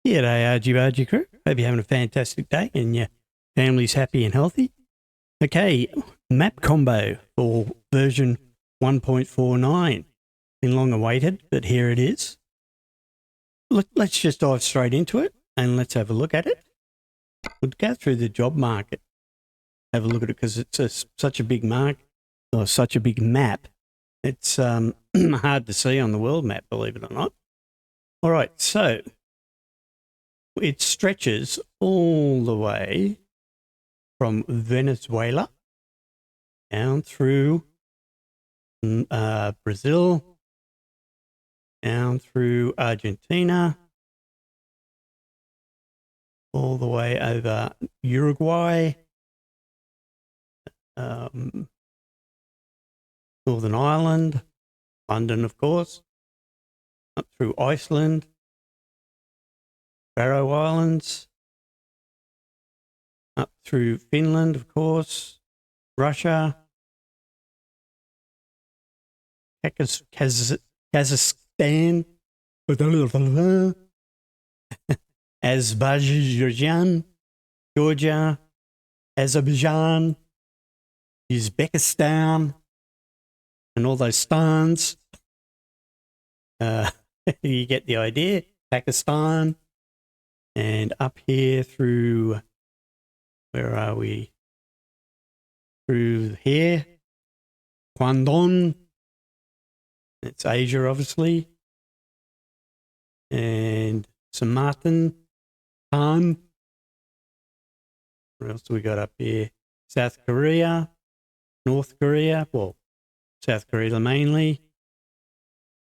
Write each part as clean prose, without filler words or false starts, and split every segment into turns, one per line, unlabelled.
G'day, Argy crew. Hope you're having a fantastic day and your family's happy and healthy. Okay, map combo for version 1.49. Been long awaited, but here it is. Let's just dive straight into it and let's have a look at it. We'll go through the job market, have a look at it because it's such a big market or such a big map. It's hard to see on the world map, believe it or not. All right, so it stretches all the way from Venezuela down through Brazil, down through Argentina, all the way over Uruguay, Northern Ireland, London, of course, up through Iceland, Faroe Islands, up through Finland, of course, Russia, Kazakhstan, Azerbaijan, Georgia, Azerbaijan, Uzbekistan, and all those stans. You get the idea. Pakistan. And up here through, where are we? Through here, Guangdong. It's Asia, obviously. And Samarkand. What else do we got up here? South Korea, North Korea. Well, South Korea mainly.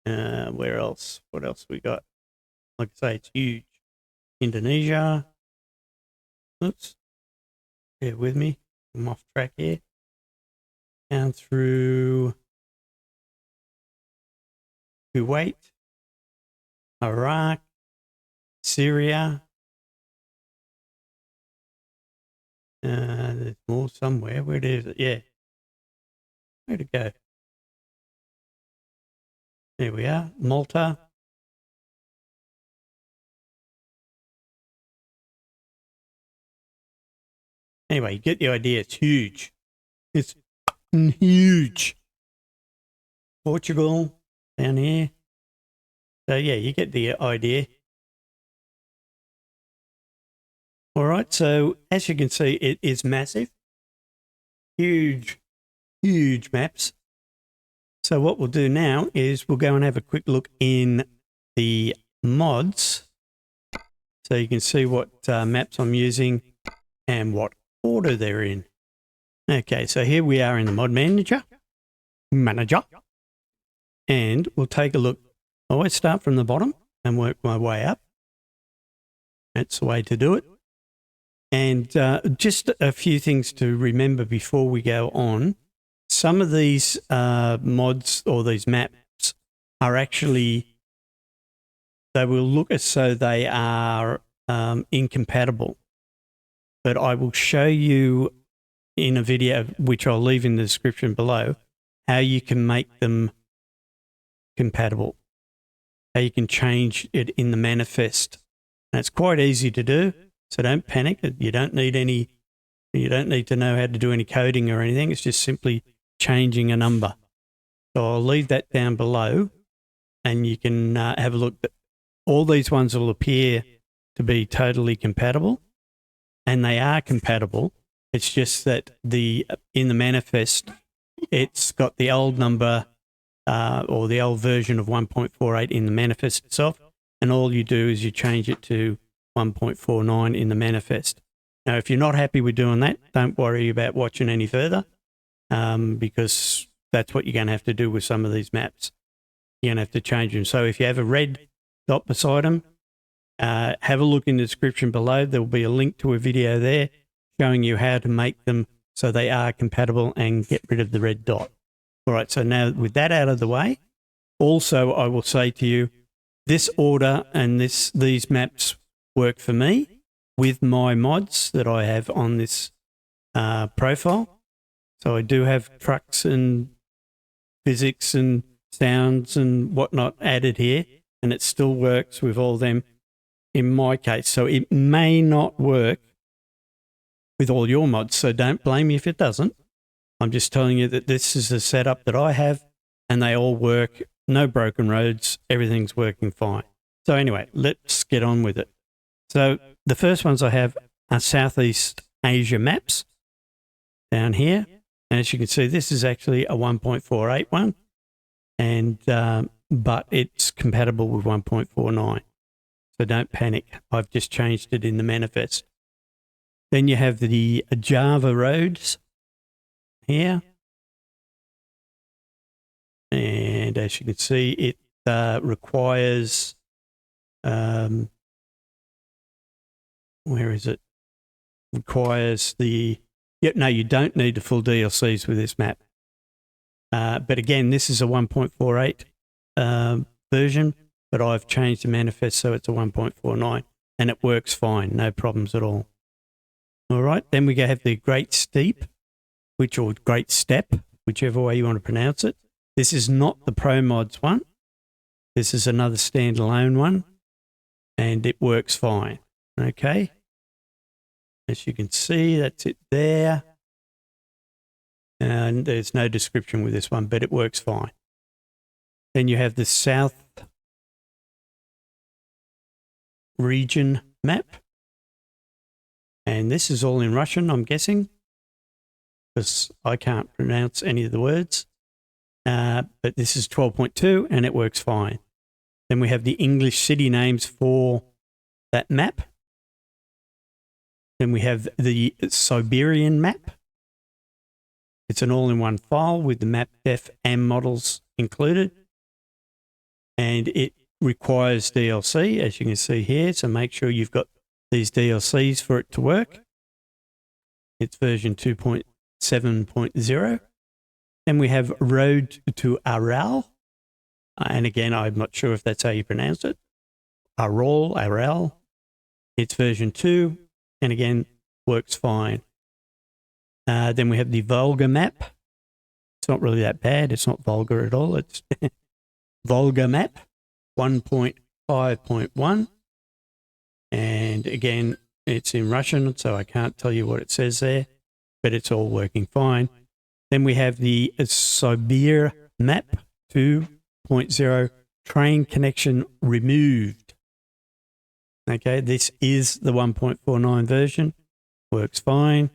Where else? What else we got? Like I say, it's huge. Indonesia. Oops. Bear with me. I'm off track here. Down through Kuwait, Iraq, Syria. There's more somewhere. Where is it? Yeah. Where'd it go? There we are. Malta. Anyway, you get the idea. It's huge. It's huge. Portugal down here. So, yeah, you get the idea. All right, so as you can see, it is massive. Huge, huge maps. So what we'll do now is we'll go and have a quick look in the mods so you can see what maps I'm using and what order they're in. Okay, so here we are in the mod manager, and we'll take a look. I always start from the bottom and work my way up. That's the way to do it. And just a few things to remember before we go on. Some of these mods or these maps are actually, they will look as though they are incompatible. But I will show you in a video, which I'll leave in the description below, how you can make them compatible, how you can change it in the manifest. And it's quite easy to do, so don't panic. You don't need to know how to do any coding or anything. It's just simply changing a number. So I'll leave that down below, and you can have a look. All these ones will appear to be totally compatible. And they are compatible. It's just that in the manifest, it's got the old number or the old version of 1.48 in the manifest itself, and all you do is you change it to 1.49 in the manifest. Now, if you're not happy with doing that, don't worry about watching any further because that's what you're going to have to do with some of these maps. You're going to have to change them. So if you have a red dot beside them, have a look in the description below. There will be a link to a video there showing you how to make them so they are compatible and get rid of the red dot. All right, so now with that out of the way, also I will say to you, this order and these maps work for me with my mods that I have on this profile. So I do have trucks and physics and sounds and whatnot added here, and it still works with all them. in my case. So it may not work with all your mods. So don't blame me if it doesn't. I'm just telling you that this is the setup that I have, and they all work. No broken roads. Everything's working fine. So anyway, let's get on with it. So the first ones I have are Southeast Asia maps down here. And as you can see, this is actually a 1.48 one, and but it's compatible with 1.49. So don't panic. I've just changed it in the manifest. Then you have the Java roads here. And as you can see, it requires, where is it? Requires the, no, you don't need the full DLCs with this map. But again, this is a 1.48 version, but I've changed the manifest so it's a 1.49 and it works fine, no problems at all. All right, then we have the Great Steep, or Great Step, whichever way you want to pronounce it. This is not the Pro Mods one. This is another standalone one, and it works fine. Okay. As you can see, that's it there. And there's no description with this one, but it works fine. Then you have the South region map. And this is all in Russian, I'm guessing, because I can't pronounce any of the words. But this is 12.2 and it works fine. Then we have the English city names for that map. Then we have the Siberian map. It's an all-in-one file with the map def and models included. And it requires DLC, as you can see here, so make sure you've got these DLCs for it to work. It's version 2.7.0. Then we have Road to Aral. And again, I'm not sure if that's how you pronounce it. Aral. It's version 2. And again, works fine. Then we have the Volga map. It's not really that bad. It's not vulgar at all. It's Volga map 1.5.1. And again, it's in Russian, so I can't tell you what it says there, but it's all working fine. Then we have the Sibir map 2.0, train connection removed. Okay, this is the 1.49 version, works fine.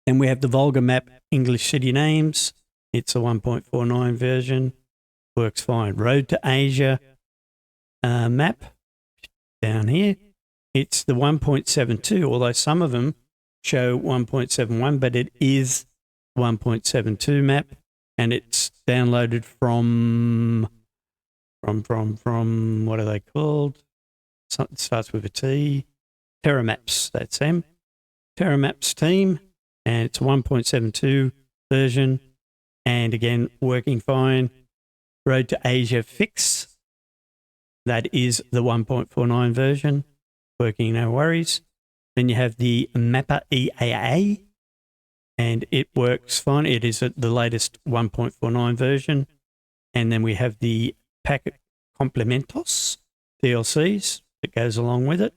Then we have the Volga map English city names. It's a 1.49 version, works fine. Road to Asia map down here. It's the 1.72, although some of them show 1.71, but it is 1.72 map, and it's downloaded from what are they called? Something starts with a T. TerraMaps, that's them. TerraMaps team, and it's a 1.72 version, and again, working fine. Road to Asia fix. That is the 1.49 version, working no worries. Then you have the Mappa EAA, and it works fine. It is the latest 1.49 version. And then we have the Packet Complementos DLCs that goes along with it.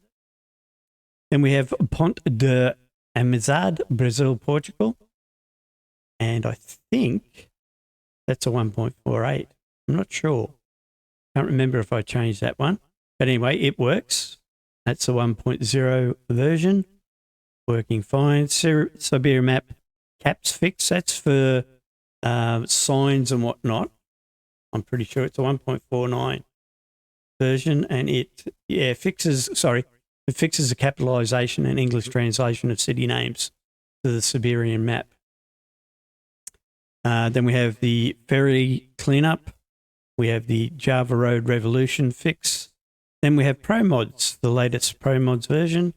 Then we have Ponte de Amizade, Brazil, Portugal. And I think that's a 1.48. I'm not sure. Can't remember if I changed that one. But anyway, it works. That's a 1.0 version. Working fine. Siberia map caps fix. That's for signs and whatnot. I'm pretty sure it's a 1.49 version. And it fixes the capitalization and English translation of city names to the Siberian map. Then we have the ferry cleanup. We have the Java Road Revolution fix. Then we have Pro Mods, the latest Pro Mods version,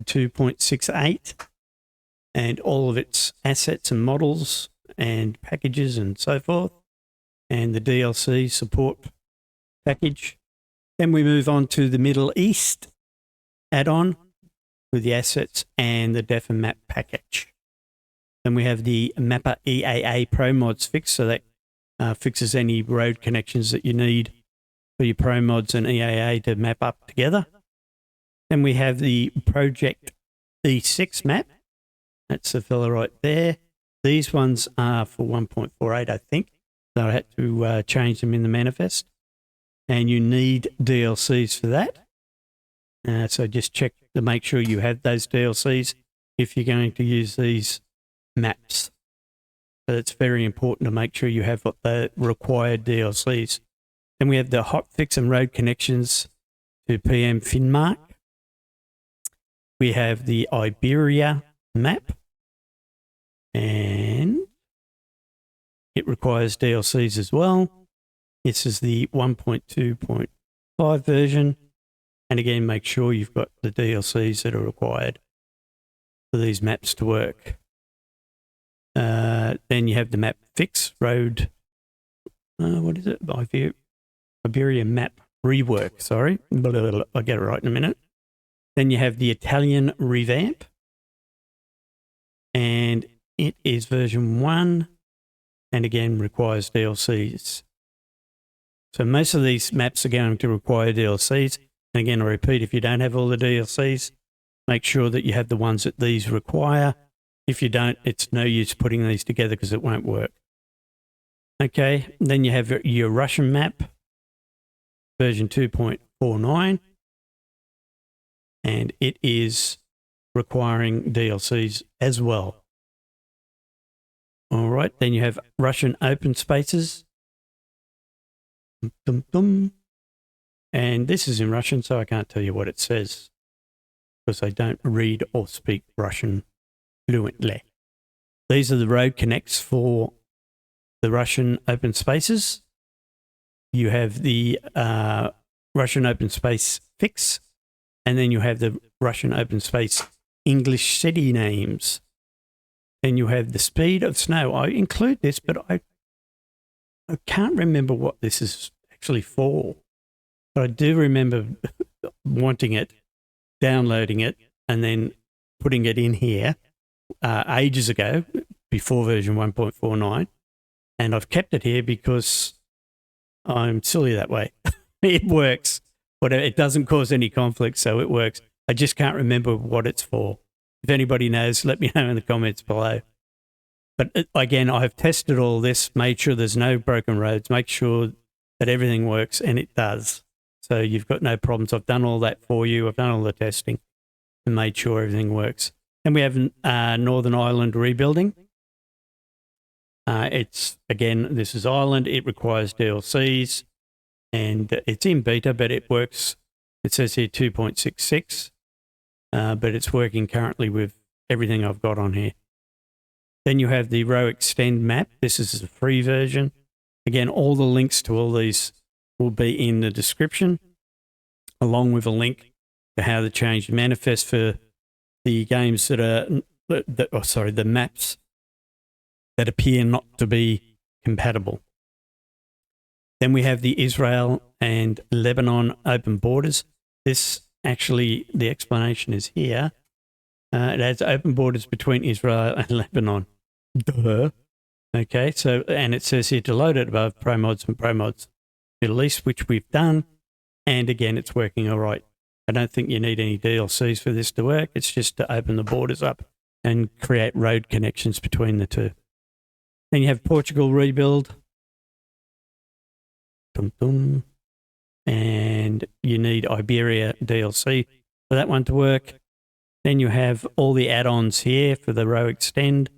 2.68, and all of its assets and models and packages and so forth, and the DLC support package. Then we move on to the Middle East add-on with the assets and the Def and Map package. Then we have the Mappa EAA Pro Mods fix, so that fixes any road connections that you need for your Pro Mods and EAA to map up together. Then we have the Project E6 map. That's the fella right there. These ones are for 1.48, I think. So I had to change them in the manifest. And you need DLCs for that. So just check to make sure you have those DLCs if you're going to use these maps. So it's very important to make sure you have the required DLCs. Then we have the hotfix and road connections to PM Finnmark. We have the Iberia map, and it requires DLCs as well. This is the 1.2.5 version. And again, make sure you've got the DLCs that are required for these maps to work. Then you have the map fix road. What is it? Iberia map rework. Sorry. I'll get it right in a minute. Then you have the Italian revamp. And it is version 1. And again, requires DLCs. So most of these maps are going to require DLCs. And again, I repeat, if you don't have all the DLCs, make sure that you have the ones that these require. If you don't, it's no use putting these together because it won't work. Okay, then you have your Russian map, version 2.49, and it is requiring DLCs as well. All right, then you have Russian open spaces. And this is in Russian, so I can't tell you what it says because I don't read or speak Russian fluently. These are the road connects for the Russian open spaces. You have the Russian open space fix, and then you have the Russian open space English city names. Then you have the speed of snow. I include this, but I can't remember what this is actually for. But I do remember wanting it, downloading it, and then putting it in here ages ago, before version 1.49. And I've kept it here because I'm silly that way. It works. Whatever, it doesn't cause any conflict, so it works. I just can't remember what it's for. If anybody knows, let me know in the comments below. But again, I've tested all this, made sure there's no broken roads, make sure that everything works, and it does. So you've got no problems. I've done all that for you. I've done all the testing and made sure everything works. And we have Northern Ireland rebuilding. It's, again, this is Ireland. It requires DLCs, and it's in beta, but it works. It says here 2.66, but it's working currently with everything I've got on here. Then you have the row extend map. This is the free version. Again, all the links to all these will be in the description, along with a link to how to change the manifest for the games that are, the maps that appear not to be compatible. Then we have the Israel and Lebanon open borders. This actually, the explanation is here. It has open borders between Israel and Lebanon. Duh. Okay, so, and it says here to load it above ProMods and ProMods Middle East, which we've done. And again, it's working all right. I don't think you need any DLCs for this to work. It's just to open the borders up and create road connections between the two. Then you have Portugal rebuild. Dum dum. And you need Iberia DLC for that one to work. Then you have all the add-ons here for the row extend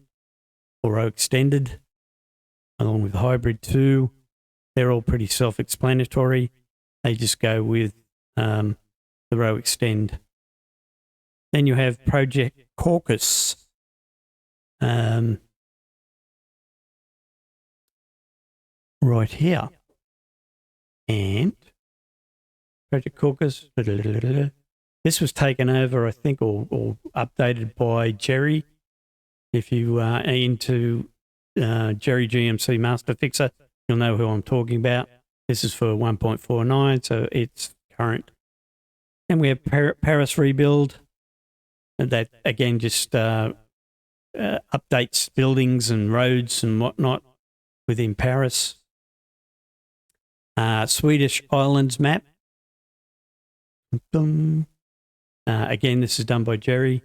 or row extended, along with hybrid 2. They're all pretty self-explanatory. They just go with the row extend. Then you have Project Caucus. Right here. And Project Caucus. This was taken over, I think, or updated by Jerry. If you are into Jerry GMC Master Fixer, you'll know who I'm talking about. This is for 1.49, so it's current. And we have Paris Rebuild. And that, again, just updates buildings and roads and whatnot within Paris. Swedish Islands map. Again, this is done by Jerry.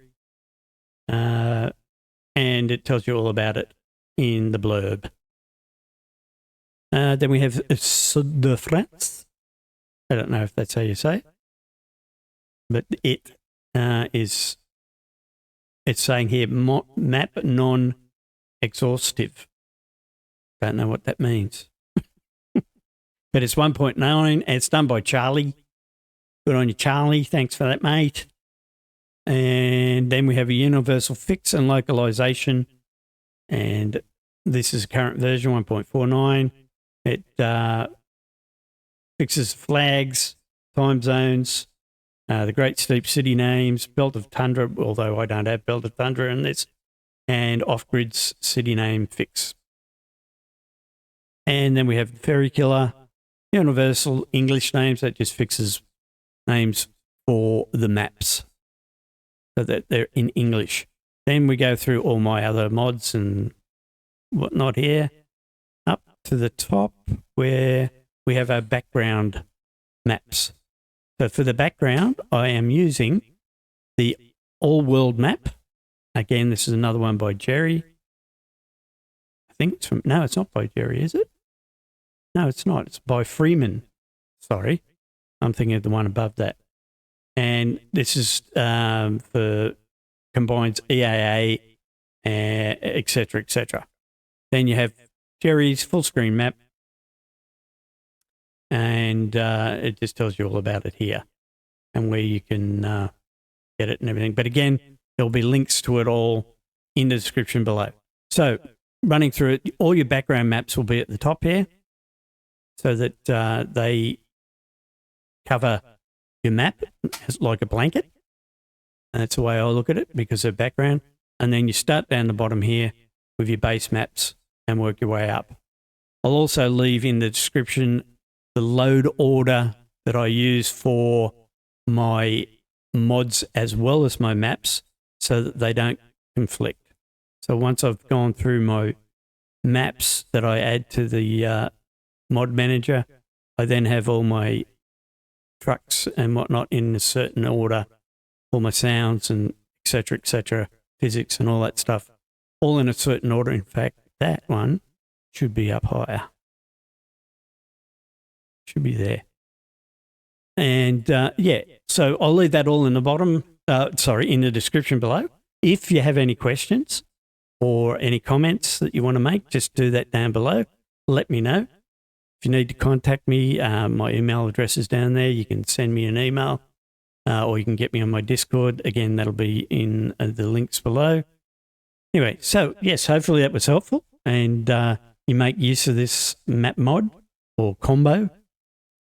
And it tells you all about it in the blurb. Then we have Sud de France. I don't know if that's how you say it. But it's saying here, map non-exhaustive. Don't know what that means. But it's 1.9, and it's done by Charlie. Good on you, Charlie. Thanks for that, mate. And then we have a universal fix and localization. And this is current version 1.49. It fixes flags, time zones, the Great Steep City names, Belt of Tundra, although I don't have Belt of Tundra in this, and off-grid's city name fix. And then we have Ferry Killer, universal English names. That just fixes names for the maps so that they're in English. Then we go through all my other mods and whatnot here, up to the top where we have our background maps. So for the background, I am using the all-world map. Again, this is another one by Jerry. I think it's from, no, it's not by Jerry, is it? No, it's not. It's by Freeman. Sorry. I'm thinking of the one above that. And this is for combines EAA, et cetera, et cetera. Then you have Jerry's full screen map. And it just tells you all about it here and where you can get it and everything. But again, there'll be links to it all in the description below. So running through it, all your background maps will be at the top here so that they cover your map like a blanket. And that's the way I look at it because of background. And then you start down the bottom here with your base maps and work your way up. I'll also leave in the description the load order that I use for my mods as well as my maps so that they don't conflict. So once I've gone through my maps that I add to the mod manager, I then have all my trucks and whatnot in a certain order, all my sounds and et cetera, physics and all that stuff, all in a certain order. In fact, that one should be up higher. Should be there. And yeah, so I'll leave that all in the bottom, in the description below. If you have any questions or any comments that you want to make, just do that down below. Let me know. If you need to contact me, my email address is down there. You can send me an email or you can get me on my Discord. Again, that'll be in the links below. Anyway, so yes, hopefully that was helpful and you make use of this map mod or combo.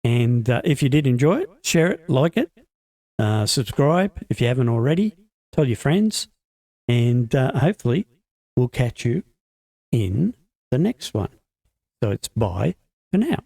And if you did enjoy it, share it, like it, subscribe if you haven't already, tell your friends, and hopefully we'll catch you in the next one. So it's bye for now.